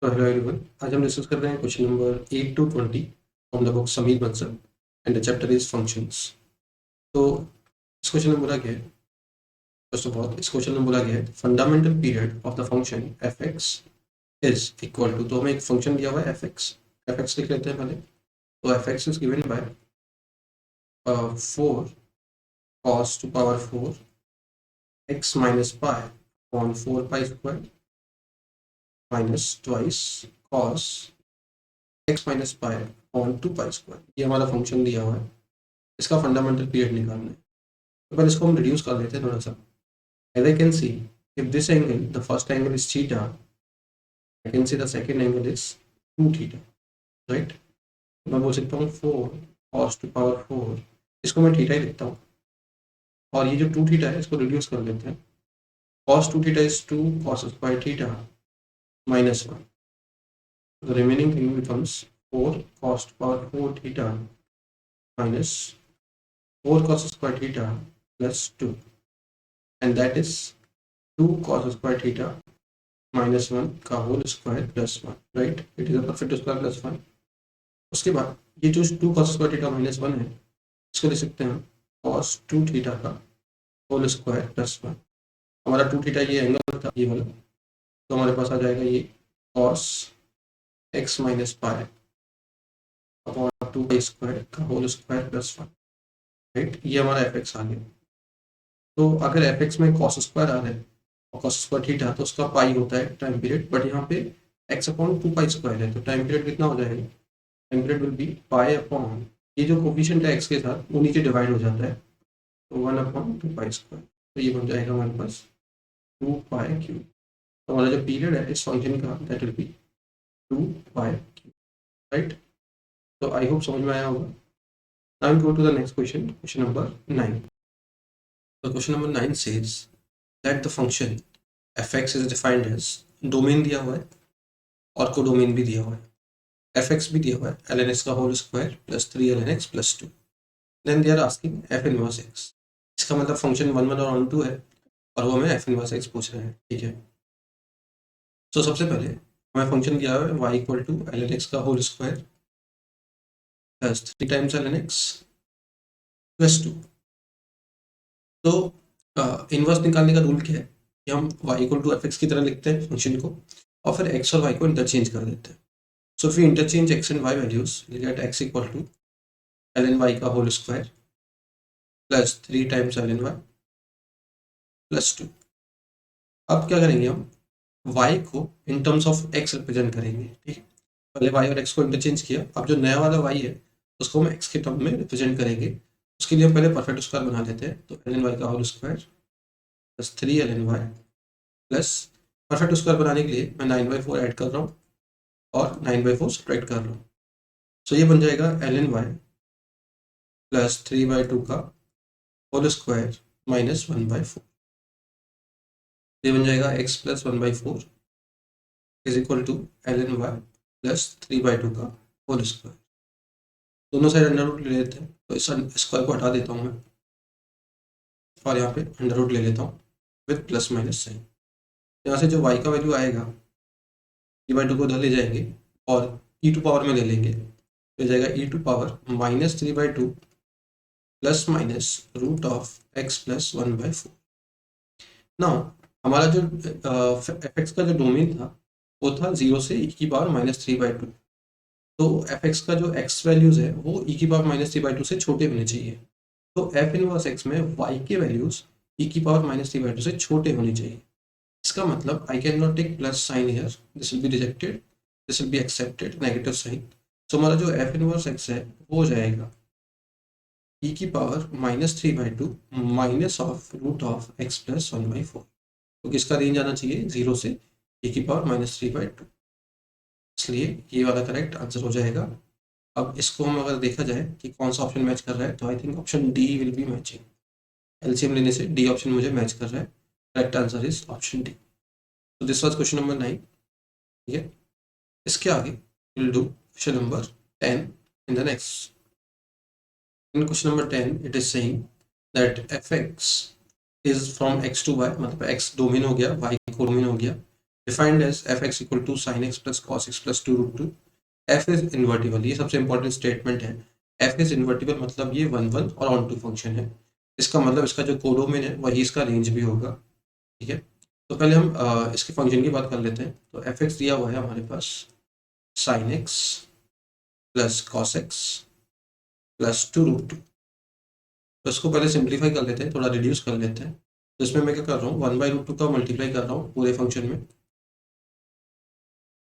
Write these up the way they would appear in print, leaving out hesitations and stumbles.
तो hello everyone, आज हम डिस्कस कर रहे हैं question number 8 to 20 from the book Sameer Bansal and the chapter is functions. तो इस क्वेश्चन में बोला गया है, फर्स्ट ऑफ ऑल इस क्वेश्चन में बोला गया है fundamental period of the function F x is equal to, तो हमें एक फंक्शन दिया हुआ है एफ एक्स लिख लेते हैं पहले। तो f x is given by 4 cos to power 4 x minus pi upon 4 pi square minus twice cos x minus pi upon 2 pi square। ये हमारा फंक्शन दिया हुआ है, इसका फंडामेंटल पीरियड निकालना है। तो पहले इसको हम रिड्यूस कर लेते हैं थोड़ा सा। As I can see, if this angle the first angle is theta, I can see the second angle is 2 theta, right. मैं बोल सकता हूँ 4 cos टू पावर 4, इसको मैं थीटा ही लिखता हूँ, और ये जो 2 थीटा है इसको रिड्यूस कर लेते हैं। cos 2 theta is 2 cos square theta minus 1, the remaining thing becomes 4 cos to power 4 theta minus 4 cos square theta plus 2, and that is 2 cos square theta minus 1 का whole square plus 1, right. It is a perfect square plus 1। उसके बाद ये जो 2 cos square theta minus 1 है, इसको लिख सकते हैं cos 2 थीटा का होल स्क्वायर प्लस 1। हमारा 2 थीटा ये एंगल था ये वाला, तो हमारे पास आ जाएगा ये cos x minus pi upon 2 pi square का होल स्क्वायर प्लस 1, राइट। ये हमारा एफ एक्स आ गया। तो अगर एफ एक्स में कॉस स्क्वायर आ रहा है और कॉस स्क्वायर थीटा, तो उसका पाई होता है टाइम पीरियड, बट यहाँ पे एक्स अपॉन 2 पाई स्क्वायर है, तो टाइम पीरियड कितना हो जाएगा? Time period will be pi upon, ये जो कोफिशिएंट है एक्स के साथ वो नीचे डिवाइड हो जाता है, तो 1 अपॉन 2 पाई स्क्वायर। तो ये बन जाएगा हमारे पास 2 पाई क्यू। तो हमारा जो पीरियड है इस फंक्शन का that will be 2 pi q, right. तो आई होप समझ में आया होगा। Now go to the next question, question number 9। तो question number 9 says that the function fx is defined as, domain दिया हुआ है और कोडोमेन भी दिया हुआ है। fx भी दिया हुआ है ln x का whole square plus 3 ln x plus 2। Then they are asking f inverse x। इसका मतलब फंक्शन 1 1 और 2 है और वो हमें f इनवर्स x पूछ रहे हैं, ठीक है। तो सबसे पहले हमें फंक्शन दिया हुआ है y equal to ln x का whole square plus 3 times ln x plus 2। तो इनवर्स निकालने का रूल क्या है कि हम y equal to F x की तरह लिखते हैं फंक्शन को, और फिर x और y को इंटरचेंज कर देते हैं। So if you interchange x and y values, you get x equal to ln y का whole square plus 3 times ln y plus 2। अब क्या करेंगे हम y को in terms of x represent करेंगे, ठीक है। पहले y और x को इंटरचेंज किया, अब जो नया वाला y है उसको हम x के टर्म में रिप्रेजेंट करेंगे। उसके लिए हम पहले परफेक्ट स्क्वायर बना लेते हैं, तो ln y का whole square plus 3 ln y plus, perfect square बनाने के लिए मैं 9/4 ऐड कर रहा हूँ और 9/4 सब्ट्रैक्ट कर रहा हूँ। सो ये बन जाएगा ln y प्लस 3/2 का होल स्क्वायर माइनस 1/4। ये बन जाएगा x plus 1/4 is equal to ln y plus 3/2 का होल स्क्वायर। दोनों साइड अंडर रूट ले लेते हैं, तो इस स्क्वायर को हटा देता हूँ मैं और यहाँ पे अंडर रूट ले लेता हूँ विथ प्लस माइनस साइन। यहाँ से जो y का वैल्यू आएगा 3/2 को उधर ले जाएंगे और e टू पावर में ले लेंगे, तो जाएगा e to power minus 3/2 plus minus root of x plus 1/4। Now हमारा जो एफ एक्स का जो डोमेन था वो था 0 से e की पावर माइनस 3/2। तो एफ एक्स का जो x वैल्यूज है वो e की पावर माइनस 3/2 से छोटे होने चाहिए। तो एफ इनवर्स x में y के वैल्यूज e की पावर माइनस 3/2 से छोटे होने चाहिए। इसका मतलब I can not take plus sign here, this will be rejected, this will be accepted, negative sign. तो हमारा जो एफ इनवर्स x है वो हो जाएगा e की power minus 3/2 minus of root of x plus 1/4। तो किसका रेंज आना चाहिए? 0 से e की पावर माइनस 3/2, इसलिए ये वाला करेक्ट आंसर हो जाएगा। अब इसको हम अगर देखा जाए कि कौन सा ऑप्शन मैच कर रहा है, तो I think option D will be matching. LCM लेने से डी ऑप्शन मुझे मैच कर रहा है। Correct answer is option D. तो दिस वाज क्वेश्चन नंबर 9, ठीक है। इसके आगे will do question number 10 in the next. In question number 10, it is saying that fx is from x to y, मतलब x डोमेन हो गया, y codomain हो गया, defined as f x equal to sine x plus cos x plus two root two. F is invertible, ये सबसे important statement है। F is invertible मतलब ये वन वन और ऑन टू फंक्शन है। इसका मतलब इसका जो कोडोमेन है वही इसका रेंज भी होगा। ठीक है, तो पहले हम इसके फंक्शन की बात कर लेते हैं। तो एफ एक्स दिया हुआ है हमारे पास sine x plus cos x plus two root two. तो इसको पहले सिंप्लीफाई कर लेते हैं, थोड़ा रिड्यूस कर लेते हैं। तो इसमें मैं क्या कर रहा हूँ, वन बाई रूट टू का मल्टीप्लाई कर रहा हूँ पूरे फंक्शन में।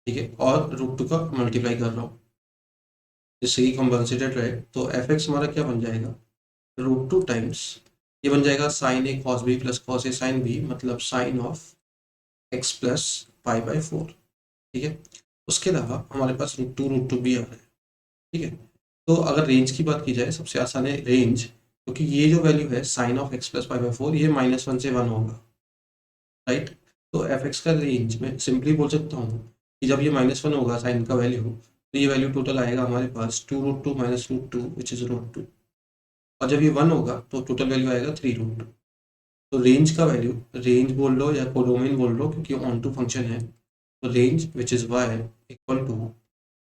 ठीक है, और रूट टू का मल्टीप्लाई कर रहा हूँ जिससे कि कंपनसेटेड रहे। तो एफ एक्स हमारा क्या बन जाएगा, रूट टू टाइम्स ये बन जाएगा sine A cos B plus cos A sine B, मतलब sine of x plus pi by four. ठीक है, उसके अलावा हमारे पास रूट टू भी आ रहा है। ठीक है, तो अगर रेंज की बात की जाए, सबसे आसान है रेंज, क्योंकि ये जो वैल्यू है sine of x plus pi by four, ये माइनस वन से वन होगा। राइट, तो एफ एक्स का रेंज में सिंपली बोल सकता हूँ कि जब ये माइनस वन होगा साइन का वैल्यू, तो ये वैल्यू टोटल आएगा हमारे पास two root two minus root two which is root two. और जब ये वन होगा तो टोटल वैल्यू आएगा थ्री रूट टू। तो रेंज का वैल्यू, रेंज बोल लो या कोडोमेन बोल लो, क्योंकि ऑन टू फंक्शन है, तो range which is y equal to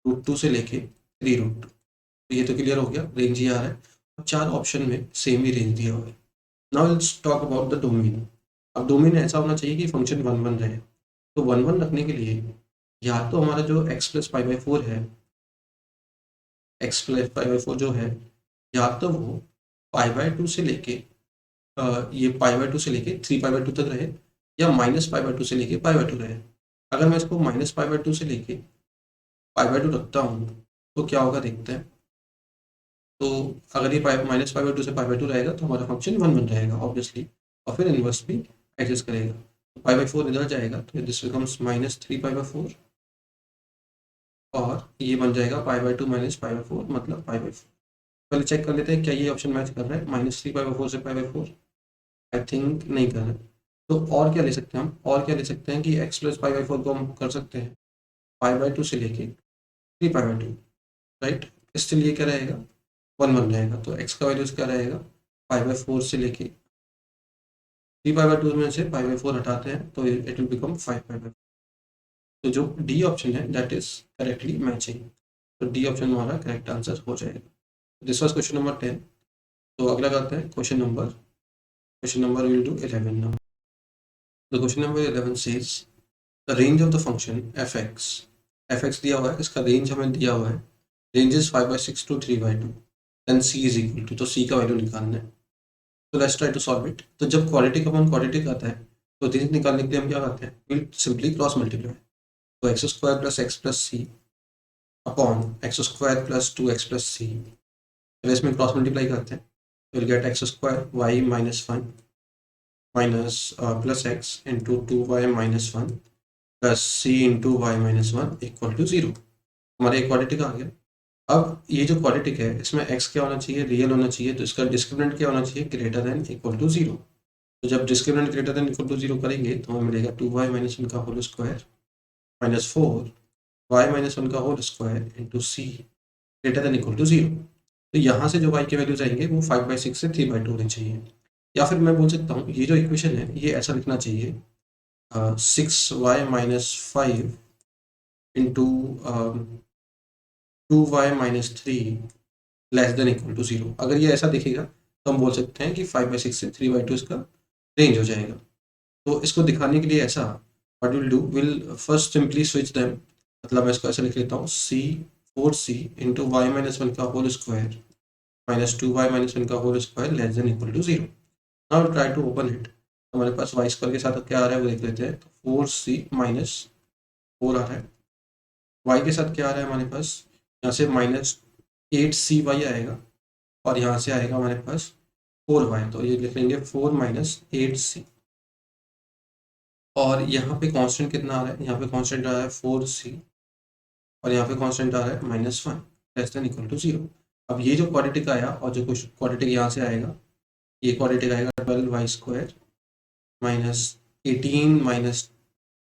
root two से लेके थ्री रूट टू। तो ये तो क्लियर हो गया, रेंज ही आ रहा है। और चार ऑप्शन में सेम ही रेंज दिया हुआ है। Now let's talk about the domain. अब डोमेन ऐसा होना चाहिए कि फंक्शन वन वन रहे। तो वन वन रखने के लिए या तो हमारा जो x plus pi by four है, x plus pi by four जो है, या तो वो पाई बाई टू से लेके ये पाई बाई टू से लेके थ्री पाई बाई टू तक रहे, या माइनस पाई बाई टू से लेके पाई बाई टू रहे। अगर मैं इसको माइनस पाई बाई टू से लेके पाई बाई टू रखता हूँ तो क्या होगा देखते हैं। तो अगर ये pi minus pi by two से पाई बाई टू रहेगा तो हमारा फंक्शन वन वन रहेगा ऑब्वियसली, और फिर इन्वर्स भी एडजस्ट करेगा। तो पाई बाई फोर इधर जाएगा तो this becomes minus three pi by four, और ये बन जाएगा pi by two minus pi by four, मतलब पाई बाई फोर। पहले चेक कर लेते हैं क्या ये ऑप्शन मैच कर रहा है, minus three pi by four से pi by four. I think नहीं कर रहा है। तो और क्या ले सकते हैं हम, और क्या ले सकते हैं कि x plus pi by four को हम कर सकते हैं पाई बाई टू से लेके three pi by two. Right, इसके लिए क्या रहेगा, वन वन रहेगा। तो एक्स का वैल्यूज क्या रहेगा, पाई बाई फोर से लेके थ्री पाई बाई टू में से पाई बाई फोर हटाते हैं तो it will become five pi by. तो जो डी ऑप्शन है दैट इज करेक्टली मैचिंग। तो डी ऑप्शन हमारा करेक्ट आंसर हो जाएगा। This was question number 10। तो अगला करते हैं question number will do 11 now. The question number 11 says the range of the function F x दिया हुआ है, इसका रेंज हमें दिया हुआ है, range is 5/6 to 3/2, then C is equal to, तो सी का वैल्यू निकालना है। तो let's try to solve it. तो जब क्वाड्रेटिक अपॉन क्वाड्रेटिक आता है तो रेंज निकालने के लिए हम क्या करते हैं, विल सिंपली क्रॉस मल्टीप्लाई। तो x square plus x plus c upon x square plus two x plus c, फिर इसमें क्रॉस मल्टीप्लाई करते हैं, we'll get x square y minus one minus plus x into two y minus one plus c into y minus one equal to zero. हमारे एक quadratic आ गया। अब ये जो क्वाड्रेटिक है इसमें एक्स क्या होना चाहिए, रियल होना चाहिए, तो इसका डिस्क्रिमिनेंट क्या होना चाहिए, greater than equal to zero. तो जब discriminant greater than equal to zero करेंगे तो हमें मिलेगा टू वाई माइनस वन का whole square minus four y minus one का whole square into c greater than equal to zero. तो यहाँ से जो वाई के वैल्यूज आएंगे वो 5/6 से 3/2 होने चाहिए। या फिर मैं बोल सकता हूँ ये जो इक्वेशन है ये ऐसा लिखना चाहिए, 6y minus five into two y minus three less than equal to zero. अगर ये ऐसा दिखेगा तो हम बोल सकते हैं कि 5/6 से 3/2 इसका रेंज हो जाएगा। तो इसको दिखाने के लिए ऐसा what we'll do, we'll first simply switch them. मतलब मैं इसको ऐसा लिख लेता हूँ, c four c into y minus one का whole square minus two y minus one का whole square less than equal to zero. Now try to open it. हमारे पास वाई स्क्वायर के साथ क्या आ रहा है वो देख लेते हैं। तो फोर सी माइनस फोर आ रहा है, वाई के साथ क्या आ रहा है हमारे पास, यहाँ से माइनस एट सी वाई आएगा, और यहाँ से आएगा हमारे पास फोर वाई। तो ये लिख लेंगे फोर माइनस एट सी, और यहाँ पे कांस्टेंट कितना आ रहा है, यहाँ पे कांस्टेंट आ रहा है फोर सी, और यहाँ पे कांस्टेंट आ रहा है minus one less than equal to zero. अब ये जो क्वाड्रेटिक आया और जो कुछ क्वाड्रेटिक यहाँ से आएगा, ये क्वाड्रेटिक आएगा 12y square minus 18 minus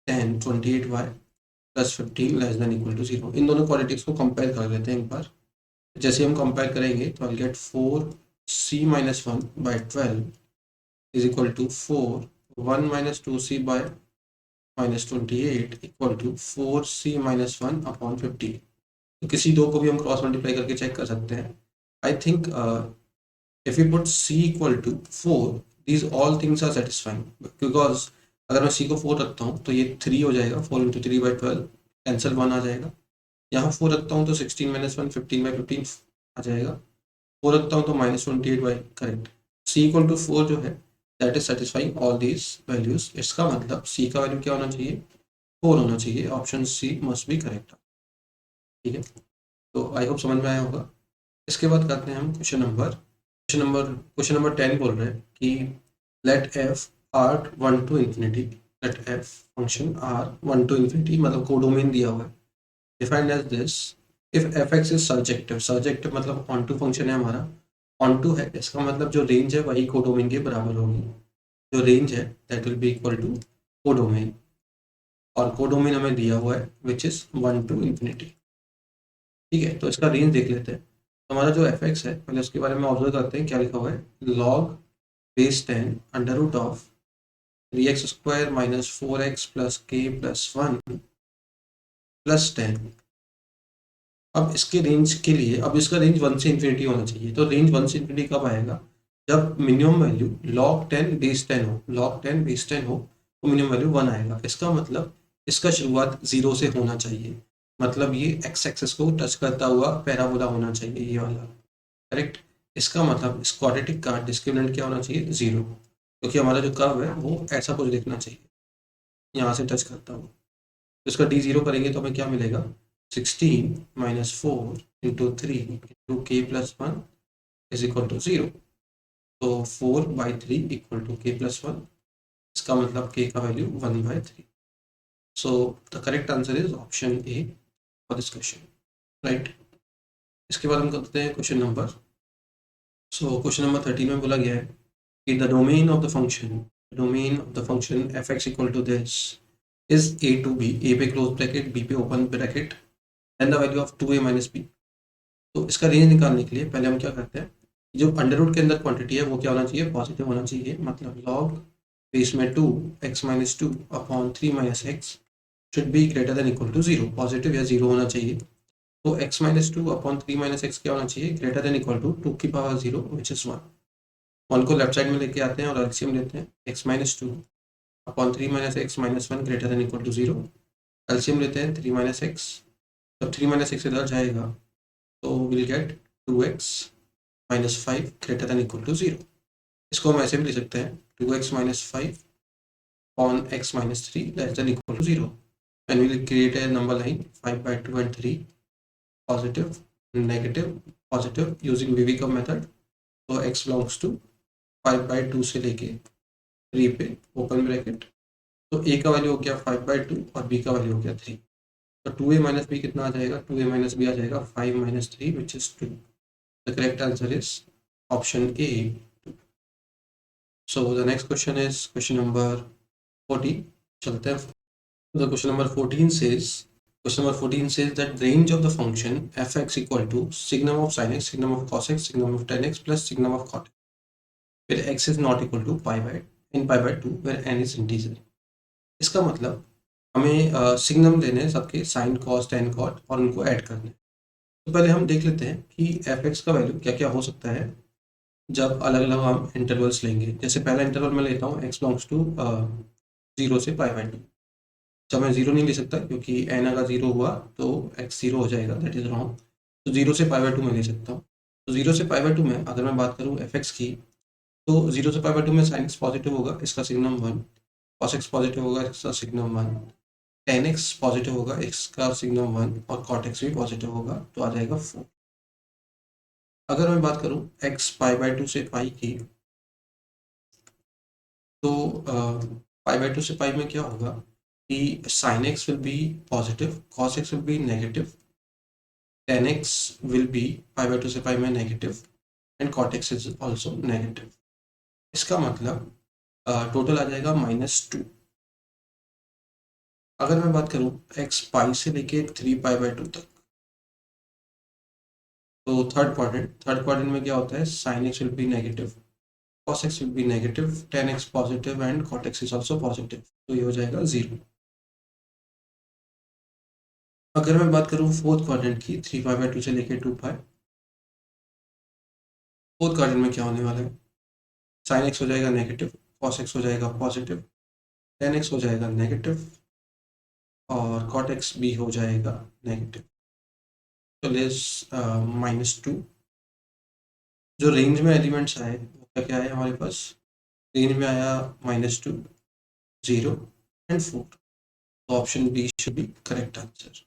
10 28y plus 15 less than equal to zero. इन दोनों क्वाड्रेटिक्स को कंपेयर कर लेते हैं एक बार। जैसे हम कंपेयर करेंगे तो I get four c minus one by 12 is equal to four one minus two c by minus 28 equal to 4c minus 1 upon 50। तो किसी दो को भी हम क्रॉस मल्टीप्लाई करके चेक कर सकते हैं। I think if we put c equal to 4, these all things are satisfying because अगर मैं c को 4 रखता हूँ तो ये 3 हो जाएगा, 4 इंटू 3/12 कैंसिल 1 आ जाएगा। यहाँ 4 रखता हूँ तो 16 माइनस 1 15/15 आ जाएगा। 4 रखता हूँ तो -28 by correct. c equal to 4 जो है that is satisfying all these values. इसका मतलब c का वैल्यू क्या होना चाहिए, 4 होना चाहिए। Option C must be correct. ठीक है, तो आई होप समझ में आया होगा। इसके बाद करते हैं हम क्वेश्चन नंबर 10 बोल रहे हैं कि let F R 1 to infinity, let F function R 1 to infinity, मतलब कोडोमेन दिया हुआ है, defined as this if F x is surjective. Surjective मतलब ऑन टू फंक्शन है हमारा, ऑन टू है, इसका मतलब जो रेंज है वही कोडोमेन के बराबर होगी। जो रेंज है that will be equal to codomain, और कोडोमेन हमें दिया हुआ है विच इज 1 टू इन्फिनिटी। ठीक है, तो इसका रेंज देख लेते हैं। तो हमारा जो एफ एक्स है पहले उसके बारे में ऑब्जर्व करते हैं, क्या लिखा हुआ है, log base 10 under root of 3x² minus 4x plus k plus 1 plus 10। अब इसके रेंज के लिए, अब इसका रेंज 1 से इन्फिनिटी होना चाहिए। तो रेंज 1 से इन्फिनिटी कब आएगा, जब मिनिमम वैल्यू log 10 बेस 10 हो, log 10 बेस 10 हो तो मिनिमम वैल्यू 1 आएगा। इसका मतलब इसका शुरुआत 0 से होना चाहिए, मतलब ये एक्स एक्सिस को टच करता हुआ पैराबोला होना चाहिए, ये वाला करेक्ट। इसका मतलब इस क्वाड्रेटिक का डिस्क्रिमिनेंट क्या होना चाहिए, 0, क्योंकि हमारा जो कर्व है वो ऐसा कुछ दिखना चाहिए, यहाँ से टच करता हुआ। तो इसका d0 करेंगे तो हमें क्या मिलेगा, 16 minus 4 into 3 into k plus 1 is equal to 0। तो 4/3 इक्वल टू k प्लस 1, इसका मतलब k का value 1/3। So the correct answer is option A for this question, right. इसके बाद हम करते हैं क्वेश्चन नंबर, क्वेश्चन नंबर 13 में बोला गया है कि the domain of the function F x equal to this is a to b, a पे क्लोज ब्रैकेट b पे open bracket and the value of 2a minus b। तो इसका range निकालने के लिए पहले हम क्या करते हैं, जो अंडर रूट के अंदर क्वांटिटी है वो क्या होना चाहिए, पॉजिटिव होना चाहिए। मतलब लॉग बेस में 2x minus 2 upon 3 minus X should be greater than equal to 0, positive या 0 होना चाहिए। तो x minus 2 upon 3 minus X क्या होना चाहिए, ग्रेटर देन इक्वल टू 2 की पावर 0 विच इज 1। 1 को लेफ्ट साइड में लेके आते हैं और एलसीएम लेते हैं, x minus 2 upon 3 minus X minus 1 greater than equal to 0। LCM लेते हैं 3 माइनस एक्स, जब 3 माइनस एक्स इधर जाएगा तो we'll get 2x minus 5 greater than equal to 0। इसको हम ऐसे भी ले सकते हैं 2x minus 5 on x minus 3 less than equal to 0 and we'll create a number line 5/2 and 3 positive negative positive using वीवी का मेथड। तो x बिलोंग्स टू 5/2 से लेके 3 पे ओपन ब्रैकेट, तो a का वैल्यू हो गया 5/2 और b का वैल्यू हो गया 3। तो 2a माइनस बी कितना आ जाएगा, 2a माइनस बी आ जाएगा 5 minus 3 which is 2। The correct answer is option A. So the next question is question number 14। चलते हैं। The question number 14 says that range of the function f(x) equal to signum of sin x, signum of cos x, signum of tan x plus signum of cot x, where x is not equal to pi/2 where n is integer। इसका मतलब हमें signum लेने हैं सबके sine cos tan cot और उनको add करने हैं। तो पहले हम देख लेते हैं कि एफ एक्स का वैल्यू क्या क्या हो सकता है जब अलग अलग हम इंटरवल्स लेंगे। जैसे पहला इंटरवल मैं लेता हूँ x बिलोंग्स टू 0 से pi/2। जब मैं 0 नहीं ले सकता क्योंकि n अगर 0 हुआ तो x 0 हो जाएगा, दैट इज़ रॉन्ग। तो 0 से pi/2 में ले सकता हूँ। तो 0 से pi/2 में अगर मैं बात करूँ एफ एक्स की, तो 0 से pi/2 में साइन एक्स पॉजिटिव होगा, इसका सिग्नम 1, कॉस एक्स पॉजिटिव होगा, इसका सिग्नम 1, टेन एक्स पॉजिटिव होगा, इसका सिग्नम 1 और कॉट एक्स भी पॉजिटिव होगा, तो आ जाएगा 4। अगर मैं बात करूँ x pi/2 से पाई की, तो pi/2 से पाई में क्या होगा कि sin x will be positive, cos x will be negative, tan x will be pi/2 से पाई में negative and cot x is also negative। इसका मतलब टोटल आ जाएगा -2। अगर मैं बात करूं x पाई से लेके 3 pi/2 तक, तो थर्ड क्वाड्रेंट में क्या होता है, sin x will be negative, cos x will be negative, tan x positive and cot x is also positive, तो ये हो जाएगा 0। अगर मैं बात करूँ फोर्थ क्वाड्रेंट की, 3 पाई/2 से लेके 2 पाई, फोर्थ क्वाड्रेंट में क्या होने वाला है, साइन एक्स हो जाएगा नेगेटिव, कॉस एक्स हो जाएगा पॉजिटिव, टेन एक्स हो जाएगा नेगेटिव, और कॉट एक्स भी हो जाएगा नेगेटिव। तो लेस -2। जो रेंज में एलिमेंट्स आए वो क्या क्या है हमारे पास, रेंज में आया -2, 0 एंड 4। तो option B should be correct answer,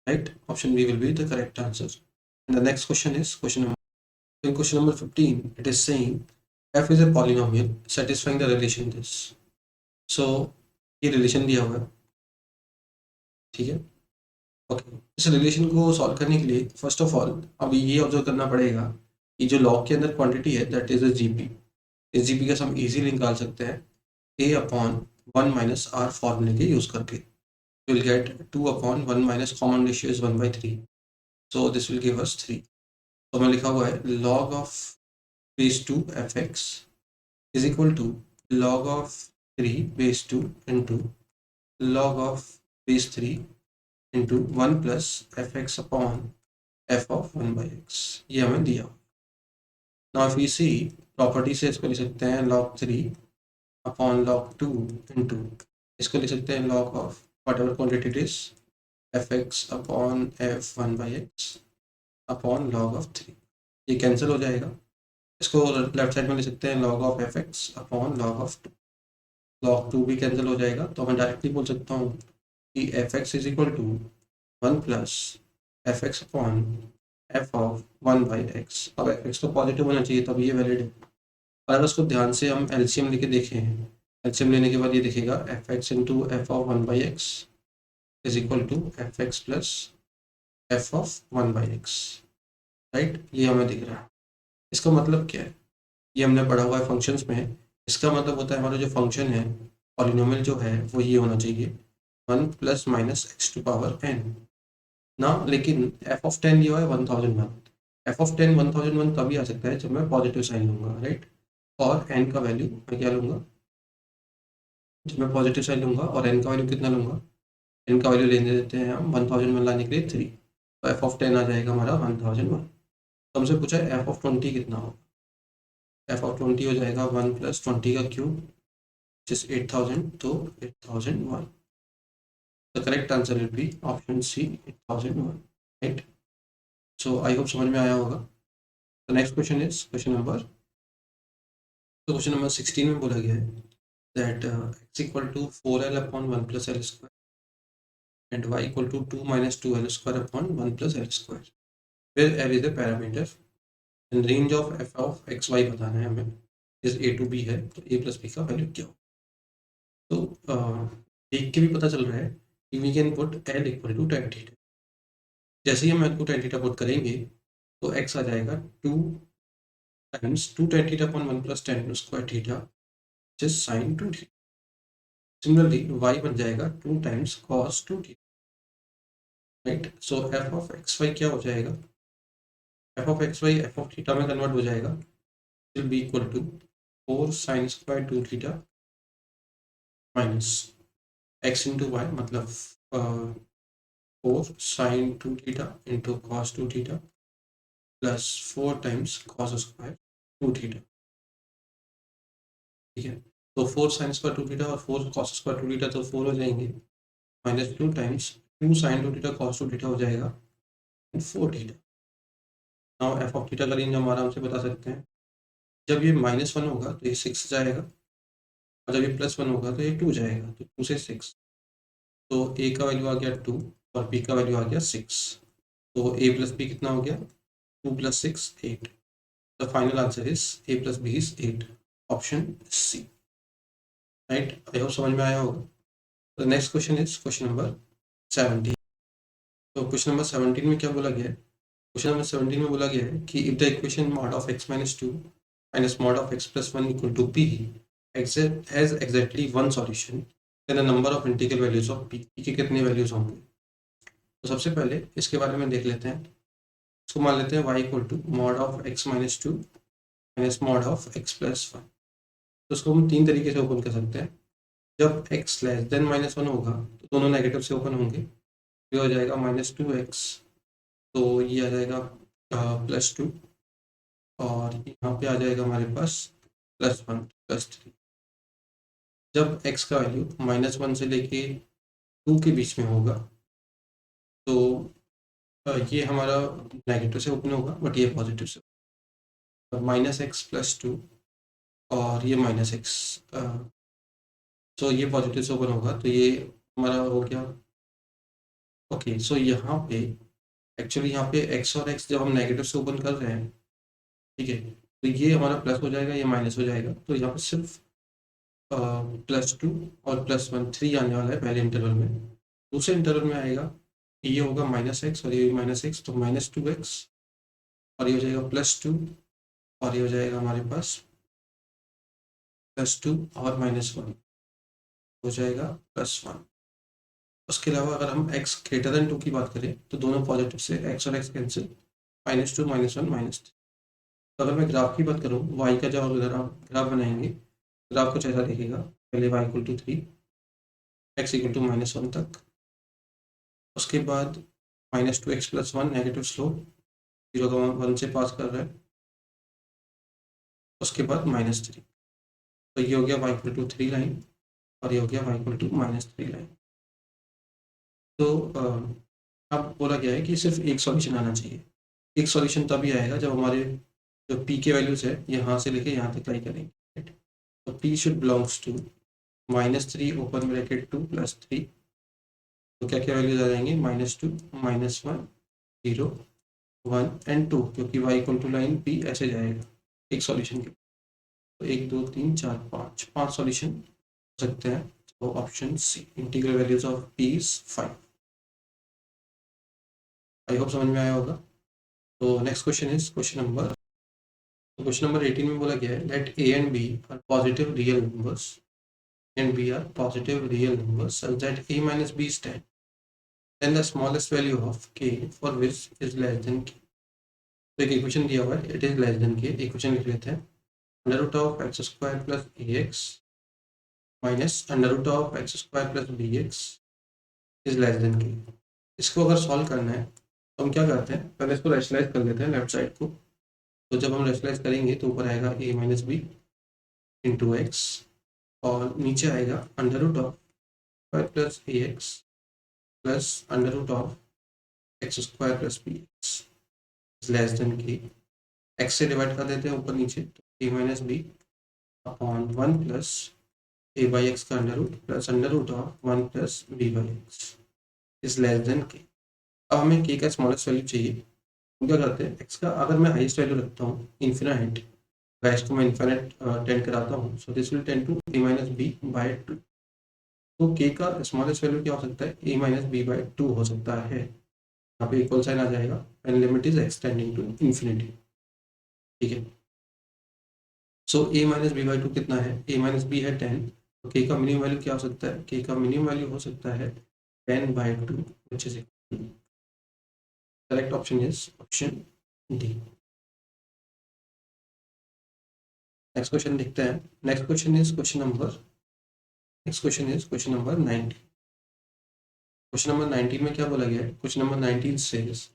right? Option B will be the correct answer. And the next question is question number 15. It is saying f is a polynomial satisfying the relation this. So ये relation दिया हुआ है, ठीक है। Okay, इस relation को solve करने के लिए फर्स्ट ऑफ ऑल अभी ये ऑब्जर्व करना पड़ेगा कि जो लॉग के अंदर क्वांटिटी है दैट इज अ जीपी। इस जीपी का हम इजीली निकाल सकते हैं a अपॉन 1 माइनस आर फॉर्मूले के यूज करके। Will get 2 upon 1 minus common ratio is 1/3, so this will give us 3। तो मैं लिखा हुआ है log ऑफ बेस 2 F x is equal to log of 3 base 2 into log of base 3 into 1 plus F X upon F of 1/x। ये हमें दिया। Now if we see property से इसको लिख सकते हैं log 3 अपॉन log 2 इंटू, इसको लिख सकते हैं log of what ever quantity it is F X upon F 1/x upon log of 3। ये कैंसिल हो जाएगा। इसको लेफ्ट साइड में लिख सकते हैं log of F X upon log of 2। log 2 भी कैंसिल हो जाएगा, तो मैं डायरेक्टली बोल सकता हूँ कि F x is equal to 1 plus F X upon F of 1/x। अब एफ एक्स तो पॉजिटिव होना चाहिए तब ये वैलिड है। और अगर उसको ध्यान से हम एलसीएम लेके देखें, एलसीएम लेने के बाद ये दिखेगा F X into F of 1/x is equal to F X plus F of 1/x, right? ये हमें दिख रहा है। इसका मतलब क्या है, ये हमने पढ़ा हुआ है फंक्शंस में। इसका मतलब होता है हमारा जो फंक्शन है पॉलिनोमियल जो है वो ये होना चाहिए 1 plus minus X to power n ना। लेकिन एफ ऑफ 10 ये है 1001। एफ ऑफ 10 1001 तभी आ सकता है जब मैं पॉजिटिव साइन लूंगा, राइट? और n का वैल्यू मैं क्या लूंगा, जब मैं पॉजिटिव साइन लूंगा और n का वैल्यू कितना लूंगा, n का वैल्यू लेने देते हैं हम 1001 लाने के लिए 3, तो एफ ऑफ 10 आ जाएगा हमारा 1001। तो हमसे पूछा है एफ ऑफ 20 कितना होगा, एफ ऑफ 20 हो जाएगा 1 प्लस 20 का क्यूब जिस 8000, तो 8001। The correct answer will be option C 8001, right? So I hope समझ में आया होगा। The next question is question number 16 में बोला गया है that x equal to 4l upon 1 plus L square and y equal to 2 minus 2l square upon 1 plus L square, where l is the parameter and range of f of x y बताना है हमें। इस a to b है तो a plus b का value क्या हो। तो देख के भी पता चल रहा है कि we can put l equal to tan theta. जैसे ही हम l को tan थीटा पुट करेंगे तो x आ जाएगा 2 times 2 tan theta upon 1 plus tan square theta जिस sin 2 थीटा। सिमिलरली y बन जाएगा 2 times cos 2 theta, right? So f of X Y क्या हो जाएगा, f of X Y f of theta में कन्वर्ट हो जाएगा, will be equal to 4 sin square 2 theta minus x into Y, मतलब 4 sin 2 theta into cos 2 theta plus 4 times cos square 2 theta, ठीक है? तो 4 sin स्क्वायर 2 थीटा और 4 cos square 2 theta तो 4 हो जाएंगे, minus 2 times 2 sin 2 theta cos 2 theta हो जाएगा 4 theta. Now F of theta का रेंज हम आराम से बता सकते हैं, जब ये -1 होगा तो ये 6 जाएगा, और जब ये +1 होगा तो ये 2 जाएगा, तो 2 से 6, तो a का वैल्यू आ गया 2 और b का वैल्यू आ गया 6। तो a प्लस बी कितना हो गया, 2 + 6 8। The final answer is a plus B is 8, option C, right? I hope समझ में आया होगा। The next question is question number 17। तो क्वेश्चन नंबर 17 में क्या बोला गया है, क्वेश्चन नंबर 17 में बोला गया है कि if the equation mod of x minus 2 minus mod of x plus 1 equal to p has exactly one solution, then the number of integral values of p के कितने वैल्यूज होंगे। तो सबसे पहले इसके बारे में देख लेते हैं। इसको मान लेते हैं y equal to mod of x minus 2 minus mod of x plus 1। तो उसको हम 3 तरीके से ओपन कर सकते हैं। जब x लेस देन -1 होगा तो दोनों नेगेटिव से ओपन होंगे, ये हो जाएगा -2x, तो ये आ जाएगा +2, और यहाँ पे आ जाएगा हमारे पास +1 +3। जब x का वैल्यू -1 से लेके 2 के बीच में होगा तो ये हमारा नेगेटिव से ओपन होगा, बट ये पॉजिटिव से, -x+2 और ये -x, सो ये पॉजिटिव से ओपन होगा, तो ये हमारा हो गया। ओके, सो यहाँ पे एक्चुअली यहाँ पे x और x जब हम नेगेटिव से ओपन कर रहे हैं, ठीक है, तो ये हमारा प्लस हो जाएगा, ये माइनस हो जाएगा, तो यहाँ पे सिर्फ +2 और +1 3 आने वाला है पहले इंटरवल में। दूसरे इंटरवल में आएगा, ये होगा -x और ये -x, तो -2x, और ये हो जाएगा +2, और ये हो जाएगा हमारे पास +2 और -1 हो जाएगा +1। उसके अलावा अगर हम x ग्रेटर देन 2 की बात करें तो दोनों पॉजिटिव से x और x कैंसिल, -2 -1 -3। तो अगर मैं ग्राफ की बात करूँ, y का जब ग्राफ बनाएंगे, ग्राफ कुछ ऐसा दिखेगा, पहले y = 3, x = -1 तक, उसके बाद -2x+1 नेगेटिव स्लोप 0 का 1 से पास कर रहा है, उसके बाद -3, तो ये हो गया y = 3 लाइन, और ये हो गया y = -3 लाइन। तो अब बोला गया है कि सिर्फ एक सॉल्यूशन आना चाहिए। एक सॉल्यूशन तभी आएगा जब हमारे जो p के वैल्यूज है यहाँ से लेके यहाँ तक लाई करेंगे, राइट। तो p should belongs to -3 open bracket 2 +3, तो क्या क्या वैल्यूज आ जाएंगे, -2 -1 0 1 एंड 2, क्योंकि y = लाइन p ऐसे जाएगा एक सॉल्यूशन के। तो 1 2 3 4 5 सॉल्यूशन हो सकते हैं। तो option C, integral values of p is 5। I hope समझ में आया होगा। तो next question is question number 18 में बोला गया है let a and b are positive real numbers and b are positive real numbers such that a minus b is 10, then the smallest value of k for which is less than k। तो एक equation दिया हुआ है, it is less than k। Equation लिख लेते हैं, √x² plus ax minus √x² plus bx is less than k। इसको अगर सॉल्व करना है तो हम क्या करते हैं, पहले इसको रैशनलाइज कर लेते हैं लेफ्ट साइड को। तो जब हम रैशनलाइज करेंगे तो ऊपर आएगा a minus b इंटू एक्स, और नीचे आएगा √y plus ax plus √x² plus bx is less than k। x से डिवाइड कर देते हैं ऊपर नीचे, तो a minus b upon 1 plus a by x का under root plus √1 plus b by x is less than k। अब हमें k का स्मॉलेस्ट वैल्यू चाहिए। हम क्या करते हैं, x का अगर मैं हाईएस्ट वैल्यू रखता हूँ इन्फिनाइट, वैश को मैं इन्फिनाइट टेंड कराता हूँ, so this will tend to a minus b by 2। तो k का स्मॉलेस्ट वैल्यू क्या हो सकता है, a minus b by 2 हो सकता है। यहाँ पे इक्वल साइन आ जाएगा and limit is extending to infinity, ठीक है। सो a minus b by 2 कितना है, a minus b है 10, तो k का मिनिमम वैल्यू क्या हो सकता है, k का मिनिमम वैल्यू हो सकता है 10 by 2 which is equal to, correct option is option D. Next question देखते हैं। Next question is question number 19। Question number 19 में क्या बोला गया है, question number 19 says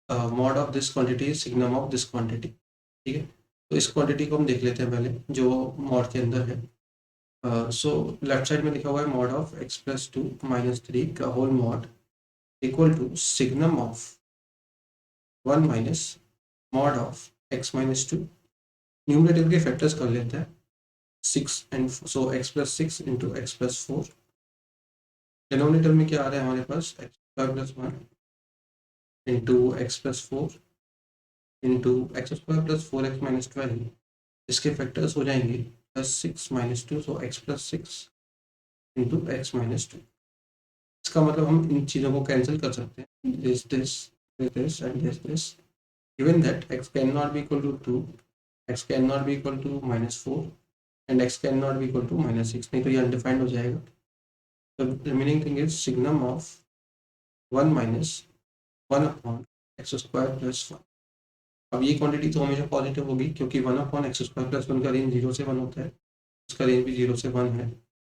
mod of this quantity is signum of this quantity, ठीक है। तो इस क्वांटिटी को हम देख लेते हैं पहले जो मॉड के अंदर है। सो लेफ्ट साइड में लिखा हुआ है मॉड ऑफ x+2 - 3 का whole mod equal to signum of 1 minus mod of x-2। Numerator के फैक्टर्स कर लेते हैं 6 and so x+6 into x+4। Denominator में क्या आ रहा है हमारे पास, x² + 1 into x+4 into x² + 4x - 12। इसके फैक्टर्स हो जाएंगे +6 - 2, सो x+6 इंटू x-2। इसका मतलब हम इन चीज़ों को कैंसिल कर सकते हैं, this and this, given that x cannot be equal to 2, x cannot be equal to -4 and x cannot be equal to -6, नहीं तो ये अनडिफाइंड हो जाएगा। The remaining thing is signum of 1 minus 1 upon x² + 1। अब ये quantity तो हमेशा positive होगी क्योंकि 1 upon x² + 1 का रेंज 0 से 1 होता है, इसका रेंज भी 0 से 1 है।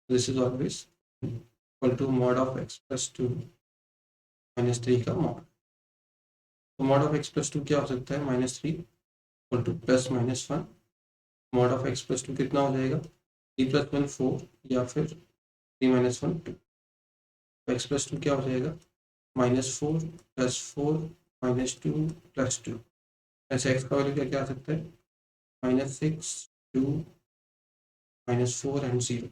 This is always equal to mod of x+2 -3 का मॉड। तो मॉड ऑफ x + 2 क्या हो सकता है, -3 = +-1। मॉड ऑफ x + 2 कितना हो जाएगा, 3 + 1 4 या फिर 3 - 1 2। तो x + 2 क्या हो जाएगा, -4 + 4 -2 + 2। ऐसे x का वैल्यू क्या क्या आ सकता है, -6 2 -4 एंड 0।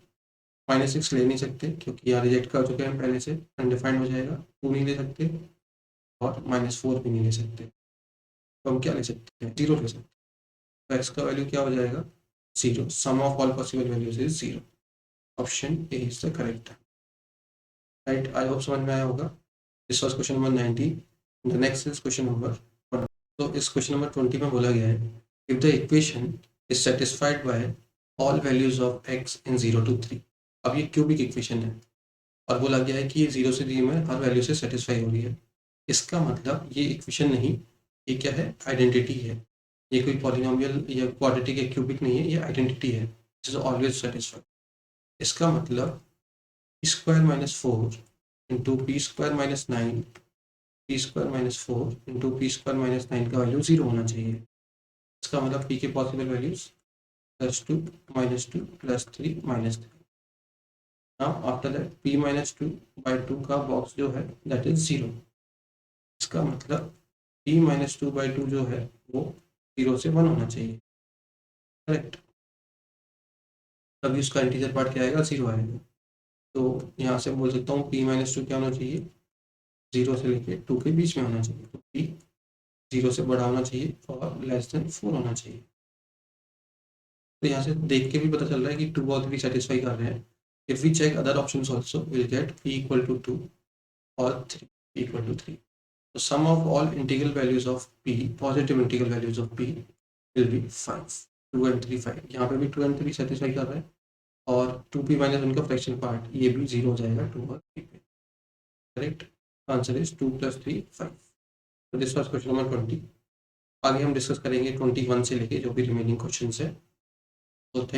-6 ले नहीं सकते क्योंकि यहाँ रिजेक्ट कर चुके हैं पहले से, अनडिफाइंड हो जाएगा। 2 नहीं ले सकते और -4 भी नहीं ले सकते। तो हम क्या ले सकते हैं, 0 ले सकते हैं। तो x का वैल्यू क्या हो जाएगा, 0। Sum of all possible values is 0। Option A is the correct. Right, I hope समझ में आया होगा। This was question number 19। The next is question number 20। तो इस क्वेश्चन नंबर 20 में बोला गया है, if the equation is satisfied by all values of x in 0 to 3। अब ये क्यूबिक इक्वेशन है और बोला गया है कि ये 0 से 3 में हर वैल्यू से सेटिस्फाई हो रही है। इसका मतलब ये इक्वेशन नहीं, ये क्या है, आइडेंटिटी है। ये कोई पॉलिनोमियल या क्वाड्रेटिक या क्यूबिक नहीं है, ये आइडेंटिटी है, इज ऑलवेज सेटिस्फाइड। इसका मतलब p² - 4 into p² - 9 p² - 4 into p² - 9 का वैल्यू 0 होना चाहिए। इसका मतलब p के possible values +2 -2 +3 -3। Now after that p - 2/2 का बॉक्स जो है दैट इज 0। इसका मतलब p - 2/2 जो है वो 0 से 1 होना चाहिए, करेक्ट। तभी उसका इंटीजर पार्ट क्या आएगा, 0 आएगा। तो यहाँ से बोल सकता हूँ p - 2 क्या होना चाहिए, 0 से लेके 2 के बीच में होना चाहिए। तो p 0 से बड़ा होना चाहिए और <4 होना चाहिए। तो यहाँ से देख के भी पता चल रहा है कि 2 और 3 सेटिस्फाई कर रहे हैं। If we check other options also we'll get p = 2 और 3 p = 3। तो sum of all integral values of p, positive integral values of p we'll be 5। 2 and 3 5। यहाँ पे भी 2 and 3 सेटिस्फाई कर रहा है और 2p - 1 का फ्रैक्शन पार्ट ये भी 0 हो जाएगा 2 और 3 पे, करेक्ट। Answer is 2 + 3 5। तो दिस वाज क्वेश्चन नंबर 20। आगे हम डिस्कस करेंगे 21 से लेके जो भी रिमेनिंग क्वेश्चंस है। तो थैंक